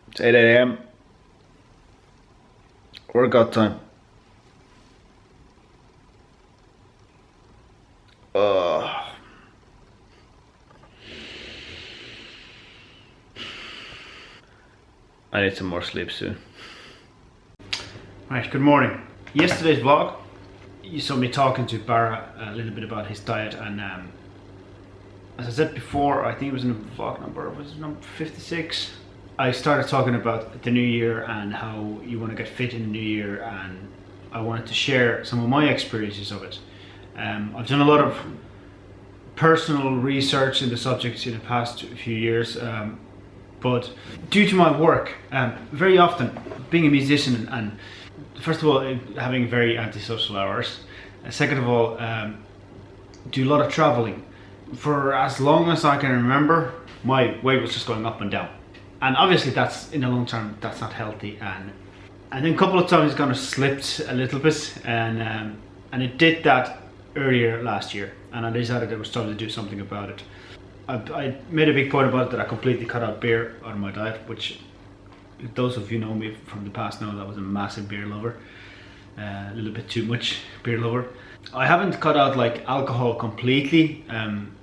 It's 8 a.m. Workout time. I need some more sleep soon. Right, good morning. Yesterday's vlog, you saw me talking to Barra a little bit about his diet, and as I said before, I think it was in vlog number 56. I started talking about the new year and how you want to get fit in the new year, and I wanted to share some of my experiences of it. I've done a lot of personal research in the subject in the past few years, but due to my work, very often being a musician and first of all having very antisocial hours, second of all do a lot of traveling. For as long as I can remember, my weight was just going up and down. And obviously that's, in the long term, that's not healthy. And then a couple of times it kind of slipped a little bit, and it did that earlier last year. And I decided I was time to do something about it. I made a big point about it that I completely cut out beer out of my diet, which those of you know me from the past know that I was a massive beer lover. A little bit too much beer lover. I haven't cut out like alcohol completely.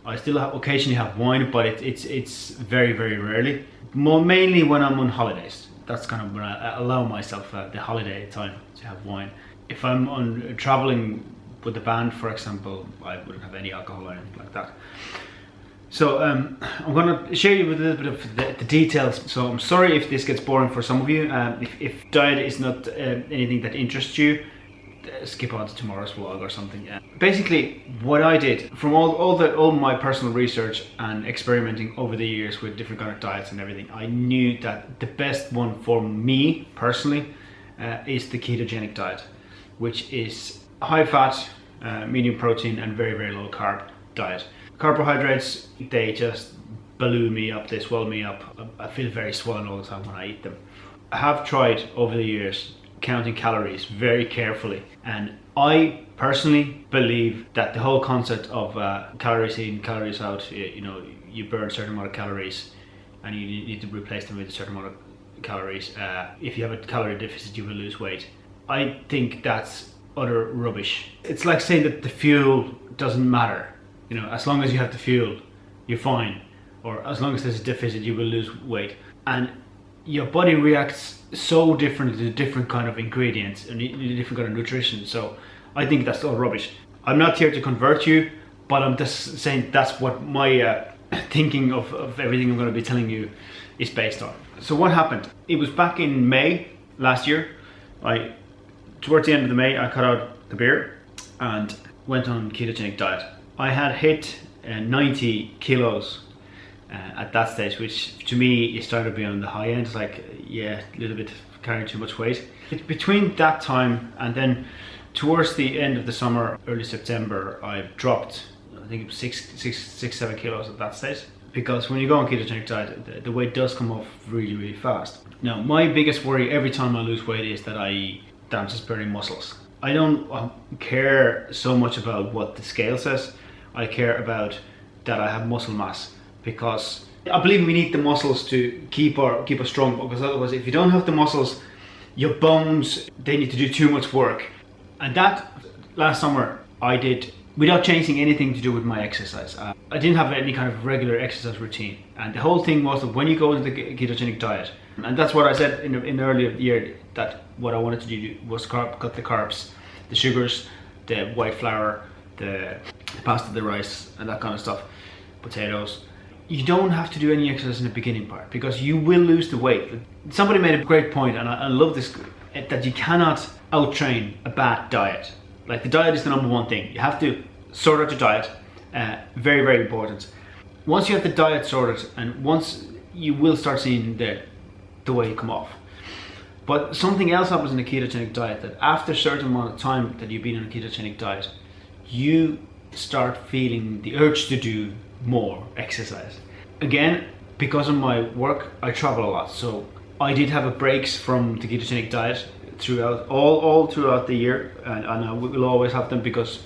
I still occasionally have wine, but it's very, very rarely. Mainly when I'm on holidays. That's kind of when I allow myself the holiday time to have wine. If I'm on traveling with the band, for example, I wouldn't have any alcohol or anything like that. So I'm gonna share you with a little bit of the details. So I'm sorry if this gets boring for some of you. If diet is not anything that interests you, skip on to tomorrow's vlog or something. Basically, what I did from all my personal research and experimenting over the years with different kind of diets and everything, I knew that the best one for me personally is the ketogenic diet, which is high fat, medium protein, and very, very low carb diet. Carbohydrates, they just balloon me up, they swell me up. I feel very swollen all the time when I eat them. I have tried over the years counting calories very carefully, and I personally believe that the whole concept of calories in, calories out, you burn a certain amount of calories and you need to replace them with a certain amount of calories. If you have a calorie deficit, you will lose weight. I think that's utter rubbish. It's like saying that the fuel doesn't matter. As long as you have the fuel, you're fine. Or as long as there's a deficit, you will lose weight. And your body reacts so differently to different kind of ingredients and different kind of nutrition. So I think that's all rubbish. I'm not here to convert you, but I'm just saying that's what my thinking of everything I'm going to be telling you is based on. So what happened? It was back in May last year. Towards the end of the May, I cut out the beer and went on ketogenic diet. I had hit 90 kilos at that stage, which to me it started to be on the high end. It's like, yeah, a little bit carrying too much weight. Between that time and then towards the end of the summer, early September, I've dropped, I think it was 7 kilos at that stage. Because when you go on ketogenic diet, the weight does come off really, really fast. Now, my biggest worry every time I lose weight is that I'm just burning muscles. I don't care so much about what the scale says. I care about that I have muscle mass, because I believe we need the muscles to keep us strong, because otherwise if you don't have the muscles, your bones, they need to do too much work. And that last summer I did without changing anything to do with my exercise. I didn't have any kind of regular exercise routine, and the whole thing was that when you go into the ketogenic diet, and that's what I said in the earlier year, that what I wanted to do was cut the carbs, the sugars, the white flour, the pasta, the rice, and that kind of stuff, potatoes. You don't have to do any exercise in the beginning part, because you will lose the weight. Somebody made a great point, and I love this, that you cannot out-train a bad diet. Like, the diet is the number one thing. You have to sort out your diet. Very, very important. Once you have the diet sorted, and once you will start seeing the weight come off. But something else happens in a ketogenic diet, that after a certain amount of time that you've been on a ketogenic diet, you start feeling the urge to do more exercise. Again, because of my work, I travel a lot, so I did have breaks from the ketogenic diet throughout all throughout the year, and I will always have them because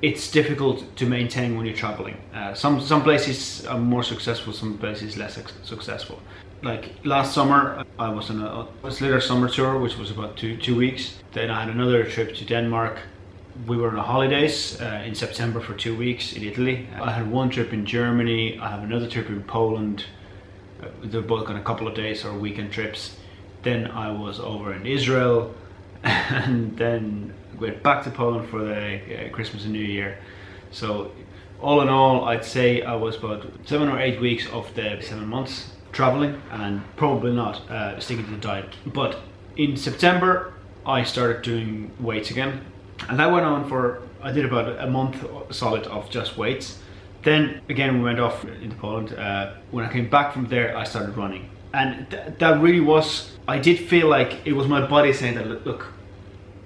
it's difficult to maintain when you're traveling. Some places are more successful, some places less successful. Like last summer, I was on a little summer tour, which was about two weeks. Then I had another trip to Denmark. We were on the holidays in September for 2 weeks in Italy. I had one trip in Germany. I have another trip in Poland. They're both on a couple of days or weekend trips. Then I was over in Israel, and then went back to Poland for the Christmas and New Year. So all in all, I'd say I was about 7 or 8 weeks of the 7 months traveling, and probably not sticking to the diet. But in September, I started doing weights again, and that went on for, I did about a month solid of just weights. Then again we went off into Poland. When I came back from there, I started running, and that really was, I did feel like it was my body saying that, look,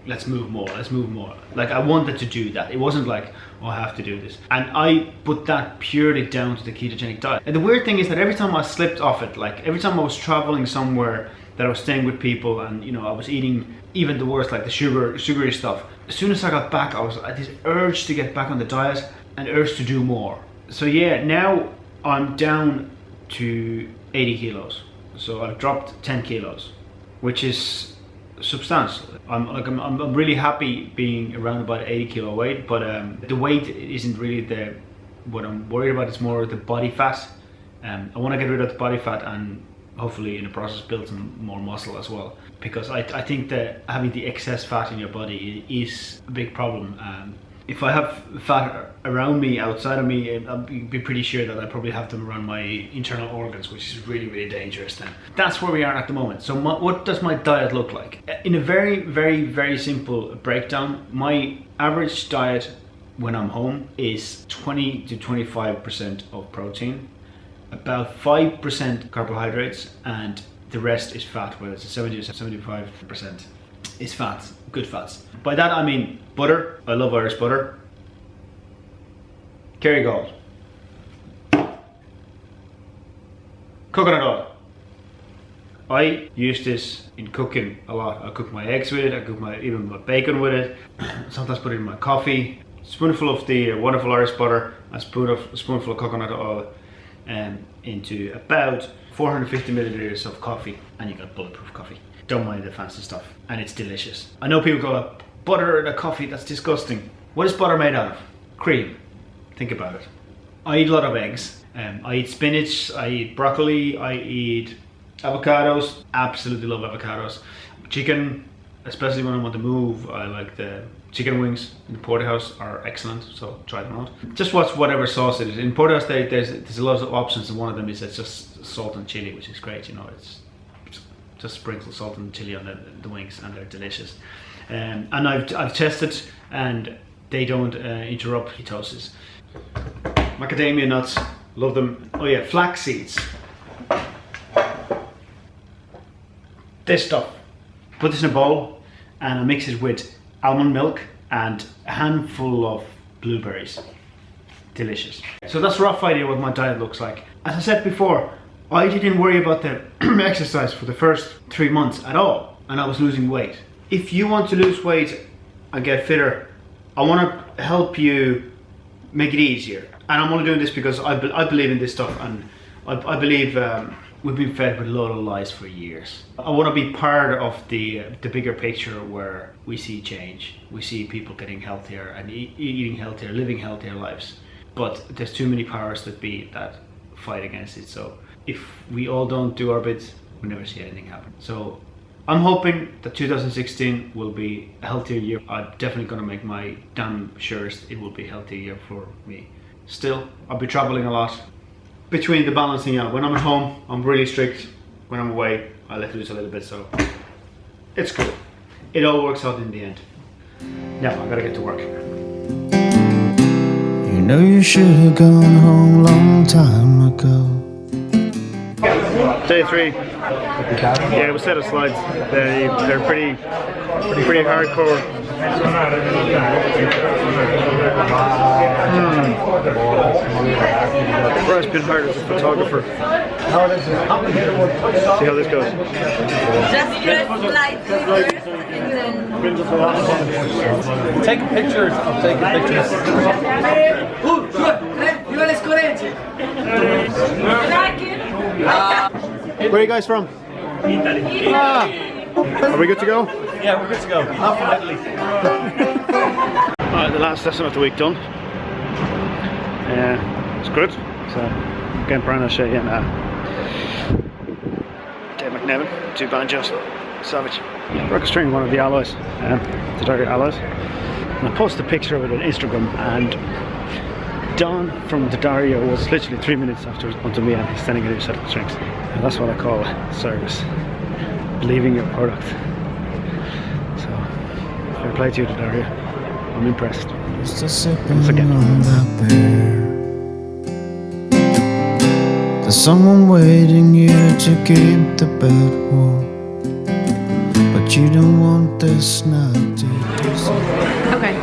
let's move more, let's move more. Like I wanted to do that. It wasn't like, oh, I have to do this. And I put that purely down to the ketogenic diet. And the weird thing is that every time I slipped off it, like every time I was traveling somewhere that I was staying with people, and you know, I was eating even the worst, like the sugary stuff, as soon as I got back, I had this urge to get back on the diet and urge to do more. So yeah, now I'm down to 80 kilos. So I've dropped 10 kilos, which is substantial. I'm really happy being around about 80 kilo weight, but the weight isn't really what I'm worried about. It's more the body fat. I want to get rid of the body fat and hopefully in the process build some more muscle as well, because I think that having the excess fat in your body is a big problem. If I have fat around me, outside of me, I'll be pretty sure that I probably have them around my internal organs, which is really, really dangerous then. That's where we are at the moment. So what does my diet look like? In a very, very, very simple breakdown, my average diet when I'm home is 20 to 25% of protein, about 5% carbohydrates, and the rest is fat, whether it's 70 or 75% is fats, good fats. By that I mean butter. I love Irish butter. Kerrygold. Coconut oil. I use this in cooking a lot. I cook my eggs with it, I cook even my bacon with it. Sometimes put it in my coffee. Spoonful of the wonderful Irish butter, a spoonful of coconut oil, into about 450 milliliters of coffee, and you got bulletproof coffee. Don't mind the fancy stuff, and it's delicious. I know people call it butter in a coffee, that's disgusting. What is butter made out of? Cream. Think about it. I eat a lot of eggs. I eat spinach, I eat broccoli, I eat avocados. Absolutely love avocados. Chicken, especially when I'm on the move, I like the chicken wings in the Porterhouse are excellent, so try them out. Just watch whatever sauce it is. In Porterhouse there's a lot of options, and one of them is it's just salt and chili, which is great, you know, it's just sprinkle salt and chili on the wings, and they're delicious. And I've tested, and they don't interrupt ketosis. Macadamia nuts, love them. Oh yeah, flax seeds. This stuff. Put this in a bowl, and I mix it with almond milk and a handful of blueberries. Delicious. So that's a rough idea what my diet looks like. As I said before, I didn't worry about the exercise for the first 3 months at all, and I was losing weight. If you want to lose weight and get fitter, I want to help you make it easier. And I'm only doing this because I believe in this stuff, and I believe we've been fed with a lot of lies for years. I want to be part of the bigger picture where we see change. We see people getting healthier and eating healthier, living healthier lives. But there's too many powers that be that fight against it. So if we all don't do our bit, we never see anything happen. So I'm hoping that 2016 will be a healthier year. I'm definitely going to make my damn surest it will be a healthier year for me. Still, I'll be traveling a lot. Between the balancing out, when I'm at home, I'm really strict. When I'm away, I let loose a little bit, so it's cool. It all works out in the end. Now, I gotta get to work. You know you should have gone home long time ago. Day 3. Yeah, it was a set of slides. They're pretty hardcore. Brian's been hired as a photographer. See how this goes. Just press light first and then... Take pictures. I'm taking pictures. Where are you guys from? Ah. Are we good to go? Yeah, we're good to go. Not from Italy. Alright, the last lesson of the week done. It's good. So again, Brian O'Shea and Dave McNevin, 2 banjos, savage. Broke a string, one of the alloys, the Dario alloys. And I posted a picture of it on Instagram, and Don from the Dario was literally 3 minutes after onto me, and he's sending a new set of strings. And that's what I call service. Believing your product. So fair play to you, Dario. I'm impressed. Just a sipping on that beer. There's someone waiting here to keep the bed warm, but you don't want this now, do you? Okay.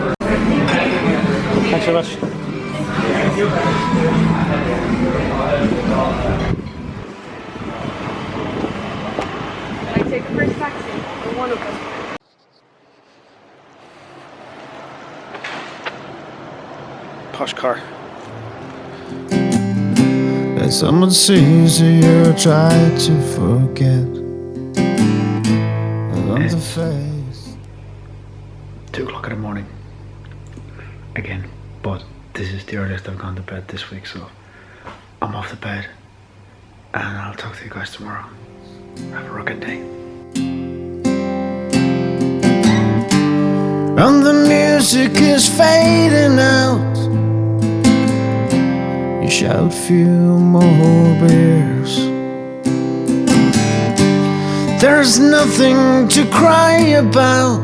Thanks so much. I take the first taxi, or one of them. Posh car. As someone sees you try to forget on the face. 2 o'clock in the morning. Again, but this is the earliest I've gone to bed this week, so I'm off the bed, and I'll talk to you guys tomorrow. Have a rocking day. And the music is fading out. You shout few more beers. There's nothing to cry about.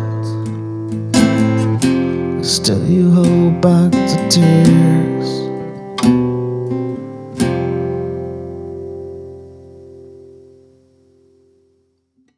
Still you hold back the tears.